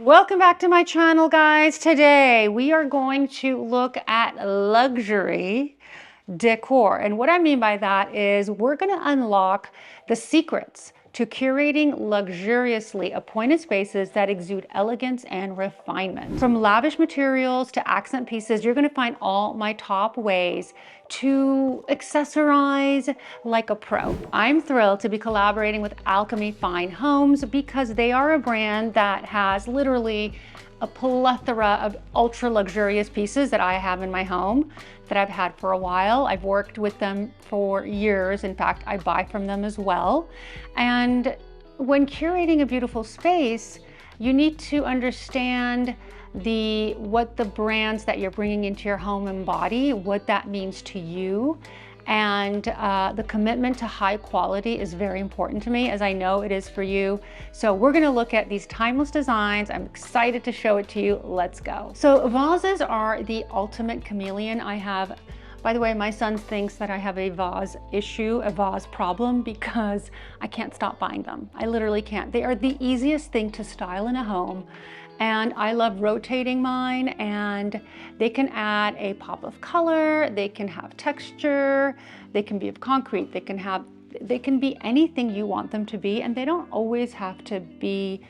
Welcome back to my channel, guys. Today we are going to look at luxury decor. And what I mean by that is we're going to unlock the secrets to curating luxuriously appointed spaces that exude elegance and refinement. From lavish materials to accent pieces, you're going to find all my top ways to accessorize like a pro. I'm thrilled to be collaborating with Alchemy Fine Homes because they are a brand that has literally a plethora of ultra luxurious pieces that I have in my home that I've had for a while. I've worked with them for years. In fact, I buy from them as well. And when curating a beautiful space, you need to understand what the brands that you're bringing into your home embody, what that means to you. And the commitment to high quality is very important to me, as I know it is for you. So we're gonna look at these timeless designs. I'm excited to show it to you. Let's go. So vases are the ultimate chameleon. By the way, my son thinks that I have a vase issue, a vase problem, because I can't stop buying them. I literally can't. They are the easiest thing to style in a home. And I love rotating mine, and they can add a pop of color, they can have texture, they can be of concrete, they can be anything you want them to be, and they don't always have to be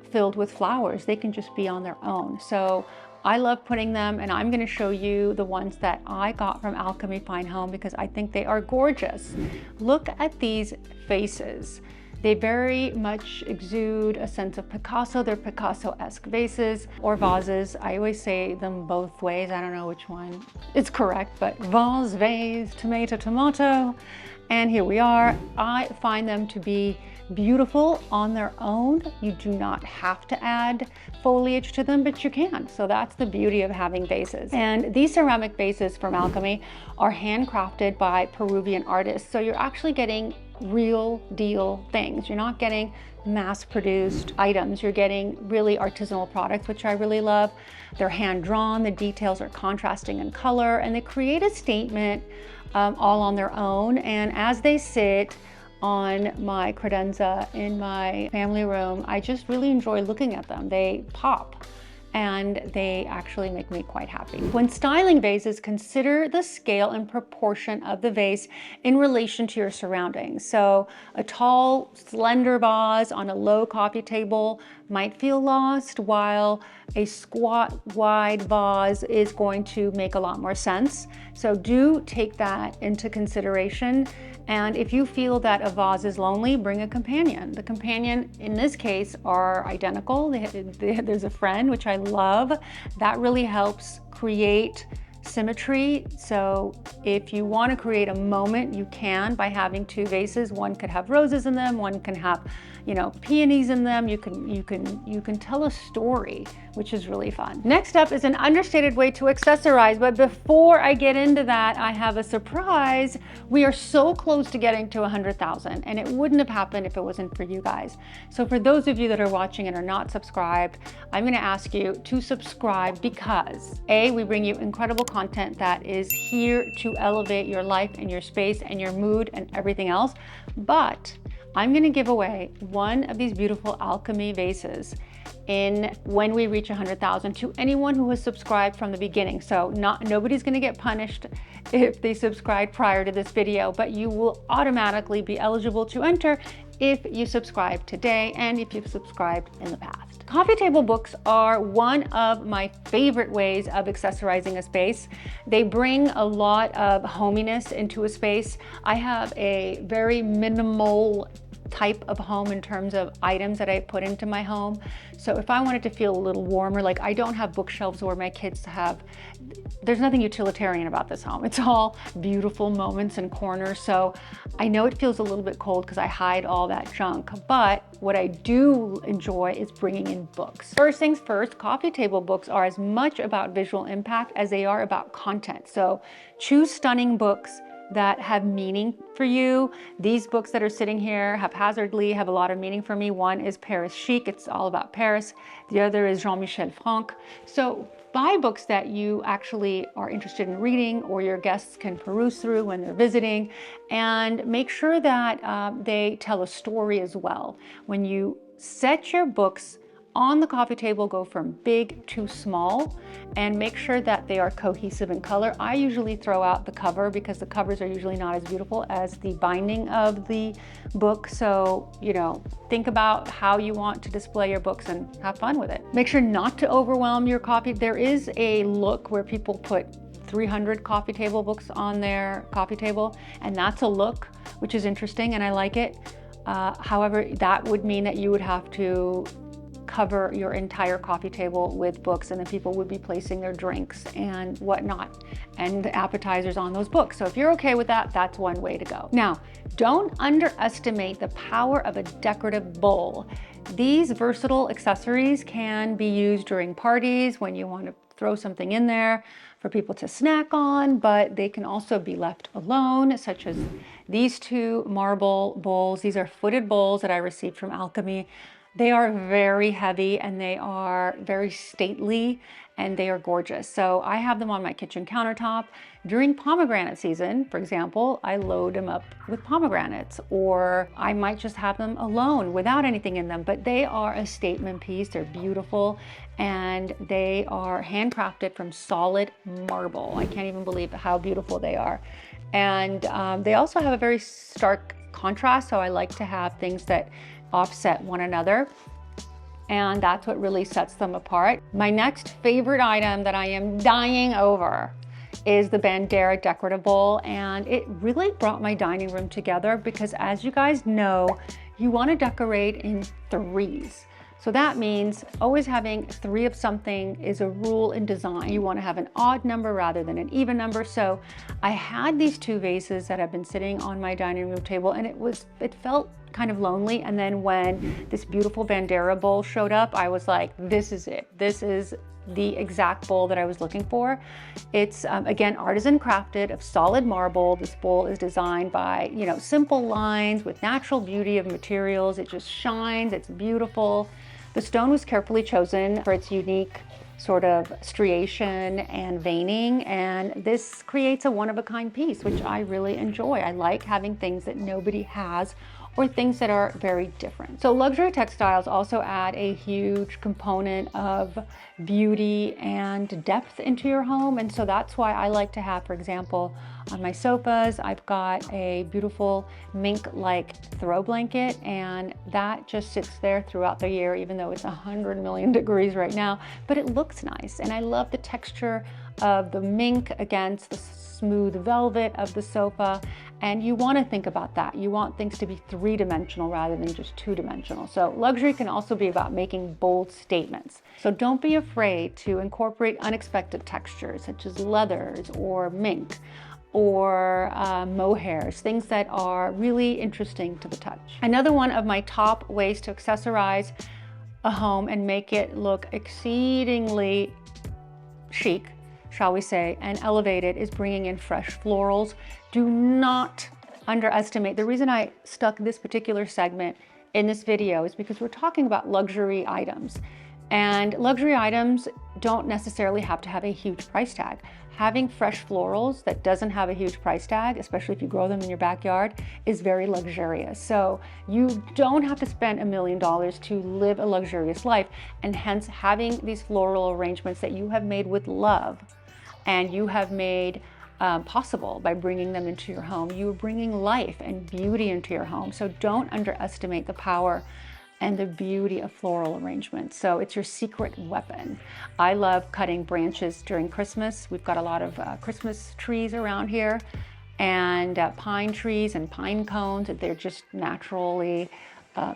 filled with flowers. They can just be on their own. So I love putting them, and I'm gonna show you the ones that I got from Alchemy Fine Home because I think they are gorgeous. Look at these faces. They very much exude a sense of Picasso. They're Picasso-esque vases or vases. I always say them both ways. I don't know which one is correct, but vase, tomato, tomato. And here we are. I find them to be beautiful on their own. You do not have to add foliage to them, but you can. So that's the beauty of having vases. And these ceramic vases from Alchemy are handcrafted by Peruvian artists. So you're actually getting real deal things. You're not getting mass-produced items. You're getting really artisanal products, which I really love. They're hand-drawn, the details are contrasting in color, and they create a statement all on their own. And as they sit on my credenza in my family room, I just really enjoy looking at them. They pop, and they actually make me quite happy. When styling vases, consider the scale and proportion of the vase in relation to your surroundings. So a tall, slender vase on a low coffee table might feel lost, while a squat, wide vase is going to make a lot more sense. So do take that into consideration. And if you feel that a vase is lonely, bring a companion. The companion in this case are identical. There's a friend, which I love. That really helps create symmetry. So if you want to create a moment, you can by having two vases. One could have roses in them, one can have, peonies in them. You can tell a story, which is really fun. Next up is an understated way to accessorize, but before I get into that, I have a surprise. We are so close to getting to 100,000, and it wouldn't have happened if it wasn't for you guys. So for those of you that are watching and are not subscribed, I'm going to ask you to subscribe because A, we bring you incredible content that is here to elevate your life and your space and your mood and everything else. But I'm going to give away one of these beautiful Alchemy vases when we reach 100,000 to anyone who has subscribed from the beginning. So nobody's going to get punished if they subscribe prior to this video, but you will automatically be eligible to enter if you subscribe today and if you've subscribed in the past. Coffee table books are one of my favorite ways of accessorizing a space. They bring a lot of hominess into a space. I have a very minimal type of home in terms of items that I put into my home. So if I wanted to feel a little warmer, like I don't have bookshelves where my kids have, there's nothing utilitarian about this home. It's all beautiful moments and corners. So I know it feels a little bit cold because I hide all that junk, but what I do enjoy is bringing in books. First things first, coffee table books are as much about visual impact as they are about content. So choose stunning books that have meaning for you. These books that are sitting here haphazardly have a lot of meaning for me. One is Paris Chic. It's all about Paris. The other is Jean-Michel Franck. So buy books that you actually are interested in reading or your guests can peruse through when they're visiting, and make sure that they tell a story as well. When you set your books on the coffee table go from big to small, and make sure that they are cohesive in color. I usually throw out the cover because the covers are usually not as beautiful as the binding of the book. So, you know, think about how you want to display your books and have fun with it. Make sure not to overwhelm your coffee. There is a look where people put 300 coffee table books on their coffee table, and that's a look which is interesting and I like it. However, that would mean that you would have to cover your entire coffee table with books, and then people would be placing their drinks and whatnot and appetizers on those books. So if you're okay with that, that's one way to go. Now, don't underestimate the power of a decorative bowl. These versatile accessories can be used during parties when you want to throw something in there for people to snack on, but they can also be left alone, such as these two marble bowls. These are footed bowls that I received from Alchemy. They are very heavy and they are very stately and they are gorgeous. So I have them on my kitchen countertop. During pomegranate season, for example, I load them up with pomegranates, or I might just have them alone without anything in them, but they are a statement piece. They're beautiful and they are handcrafted from solid marble. I can't even believe how beautiful they are. And they also have a very stark contrast, so I like to have things that offset one another, and that's what really sets them apart. My next favorite item that I am dying over is the Bandera decorative bowl, and it really brought my dining room together because, as you guys know, you want to decorate in threes. So that means always having 3 of something is a rule in design. You want to have an odd number rather than an even number. So I had these 2 vases that have been sitting on my dining room table, and it felt kind of lonely. And then when this beautiful Bandera bowl showed up, I was like, this is it. This is the exact bowl that I was looking for. It's again, artisan crafted of solid marble. This bowl is designed by, you know, simple lines with natural beauty of materials. It just shines, it's beautiful. The stone was carefully chosen for its unique sort of striation and veining, and this creates a one-of-a-kind piece, which I really enjoy. I like having things that nobody has or things that are very different. So luxury textiles also add a huge component of beauty and depth into your home, and so that's why I like to have, for example, on my sofas, I've got a beautiful mink-like throw blanket, and that just sits there throughout the year, even though it's 100 million degrees right now, but it looks nice, and I love the texture of the mink against the smooth velvet of the sofa. And you want to think about that. You want things to be 3-dimensional rather than just 2-dimensional. So luxury can also be about making bold statements. So don't be afraid to incorporate unexpected textures such as leathers or mink or mohairs, things that are really interesting to the touch. Another one of my top ways to accessorize a home and make it look exceedingly chic, shall we say, and elevated is bringing in fresh florals. Do not underestimate. The reason I stuck this particular segment in this video is because we're talking about luxury items, and luxury items don't necessarily have to have a huge price tag. Having fresh florals that doesn't have a huge price tag, especially if you grow them in your backyard, is very luxurious. So you don't have to spend $1 million to live a luxurious life, and hence having these floral arrangements that you have made with love and you have made possible by bringing them into your home. You're bringing life and beauty into your home. So don't underestimate the power and the beauty of floral arrangements. So it's your secret weapon. I love cutting branches during Christmas. We've got a lot of Christmas trees around here, and pine trees and pine cones. They're just naturally,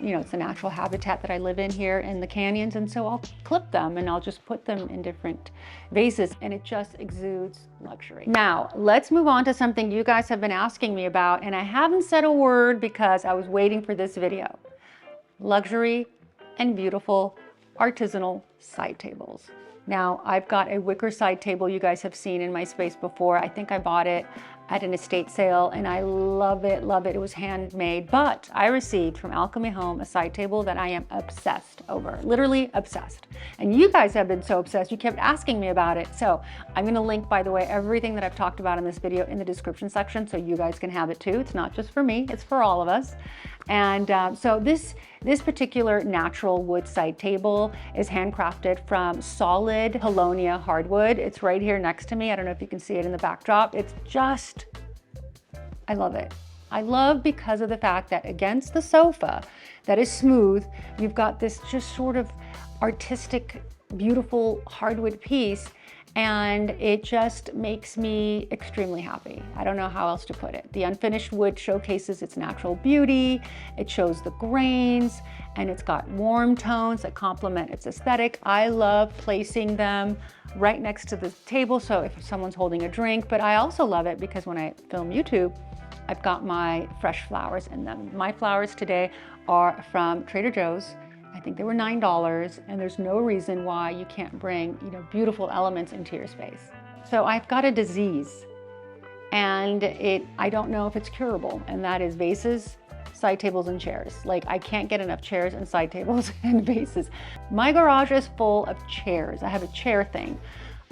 you know, it's a natural habitat that I live in here in the canyons, and so I'll clip them and I'll just put them in different vases, and it just exudes luxury. Now, let's move on to something you guys have been asking me about, and I haven't said a word because I was waiting for this video. Luxury and beautiful artisanal side tables. Now, I've got a wicker side table you guys have seen in my space before. I think I bought it at an estate sale, and I love it, love it. It was handmade, but I received from Alchemy Home a side table that I am obsessed over, literally obsessed. And you guys have been so obsessed, you kept asking me about it. So I'm gonna link, by the way, everything that I've talked about in this video in the description section so you guys can have it too. It's not just for me, it's for all of us. And so this particular natural wood side table is handcrafted from solid Paulownia hardwood. It's right here next to me. I don't know if you can see it in the backdrop. It's just, I love it. I love because of the fact that against the sofa that is smooth, you've got this just sort of artistic, beautiful hardwood piece, and it just makes me extremely happy. I don't know how else to put it. The unfinished wood showcases its natural beauty, it shows the grains, and it's got warm tones that complement its aesthetic. I love placing them right next to the table, so if someone's holding a drink, but I also love it because when I film YouTube, I've got my fresh flowers in them. My flowers today are from Trader Joe's. I think they were $9, and there's no reason why you can't bring, beautiful elements into your space. So I've got a disease, and I don't know if it's curable, and that is vases, side tables, and chairs. Like, I can't get enough chairs and side tables and vases. My garage is full of chairs. I have a chair thing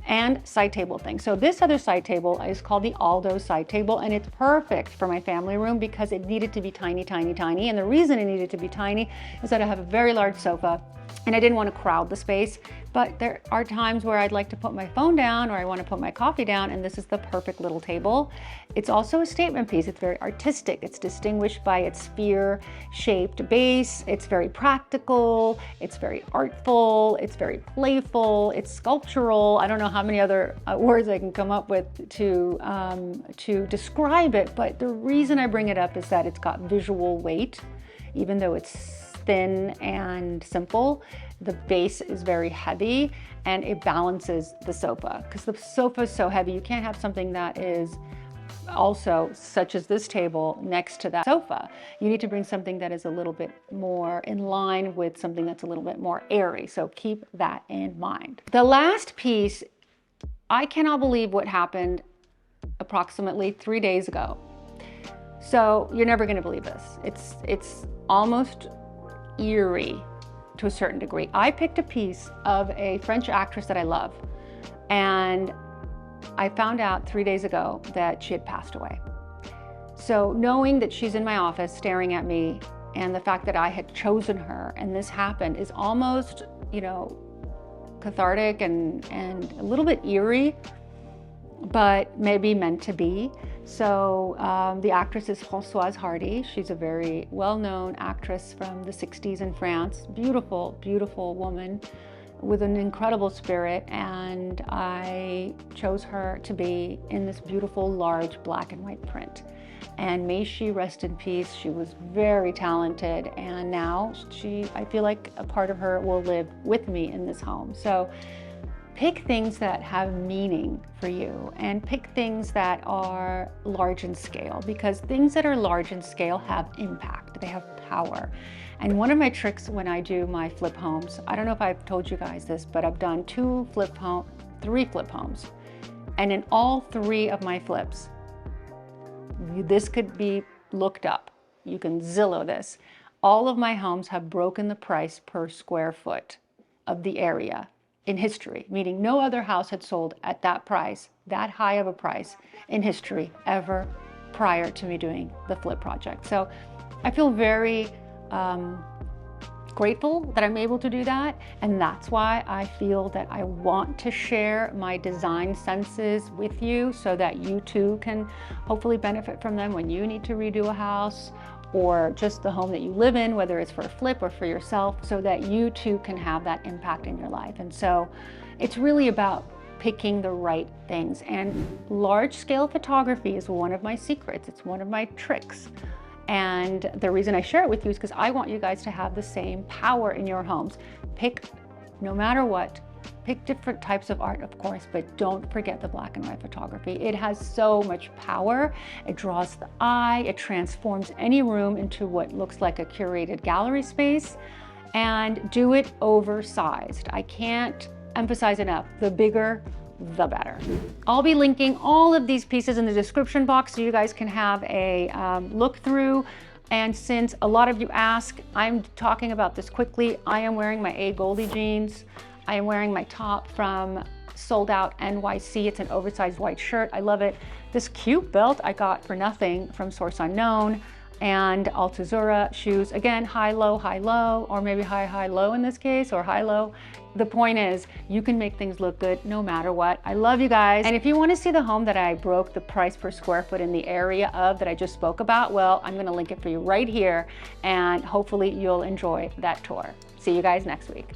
and side table thing. So this other side table is called the Aldo side table, and it's perfect for my family room because it needed to be tiny, tiny, tiny. And the reason it needed to be tiny is that I have a very large sofa and I didn't want to crowd the space, but there are times where I'd like to put my phone down or I want to put my coffee down, and this is the perfect little table. It's also a statement piece. It's very artistic. It's distinguished by its sphere-shaped base. It's very practical. It's very artful. It's very playful. It's sculptural. I don't know how many other words I can come up with to describe it, but the reason I bring it up is that it's got visual weight, even though it's thin and simple. The base is very heavy and it balances the sofa because the sofa is so heavy. You can't have something that is also, such as this table, next to that sofa. You need to bring something that is a little bit more in line with something that's a little bit more airy. So keep that in mind. The last piece, I cannot believe what happened approximately 3 days ago. So you're never going to believe this. It's almost eerie to a certain degree. I picked a piece of a French actress that I love, and I found out 3 days ago that she had passed away. So knowing that she's in my office staring at me, and the fact that I had chosen her and this happened is almost, cathartic and a little bit eerie, but maybe meant to be. So the actress is Françoise Hardy. She's a very well-known actress from the 60s in France. Beautiful, beautiful woman with an incredible spirit. And I chose her to be in this beautiful, large black and white print. And may she rest in peace. She was very talented. And now I feel like a part of her will live with me in this home. So pick things that have meaning for you and pick things that are large in scale, because things that are large in scale have impact, they have power. And one of my tricks when I do my flip homes, I don't know if I've told you guys this, but I've done 3 flip homes. And in all 3 of my flips, this could be looked up. You can Zillow this. All of my homes have broken the price per square foot of the area in history, meaning no other house had sold at that price, that high of a price in history ever prior to me doing the flip project. So I feel very grateful that I'm able to do that. And that's why I feel that I want to share my design senses with you so that you too can hopefully benefit from them when you need to redo a house or just the home that you live in, whether it's for a flip or for yourself, so that you too can have that impact in your life. And so it's really about picking the right things. And large scale photography is one of my secrets. It's one of my tricks. And the reason I share it with you is because I want you guys to have the same power in your homes. Pick, no matter what, pick different types of art, of course, but don't forget the black and white photography. It has so much power. It draws the eye. It transforms any room into what looks like a curated gallery space, and do it oversized. I can't emphasize enough. The bigger the better. I'll be linking all of these pieces in the description box so you guys can have a look through. And since a lot of you ask, I'm talking about this quickly. I am wearing my A. Goldie jeans. I am wearing my top from Sold Out NYC. It's an oversized white shirt. I love it. This cute belt I got for nothing from Source Unknown, and Altuzura shoes. Again, high, low, or maybe high, high, low in this case, or high, low. The point is, you can make things look good no matter what. I love you guys. And if you want to see the home that I broke the price per square foot in the area of that I just spoke about, well, I'm going to link it for you right here, and hopefully you'll enjoy that tour. See you guys next week.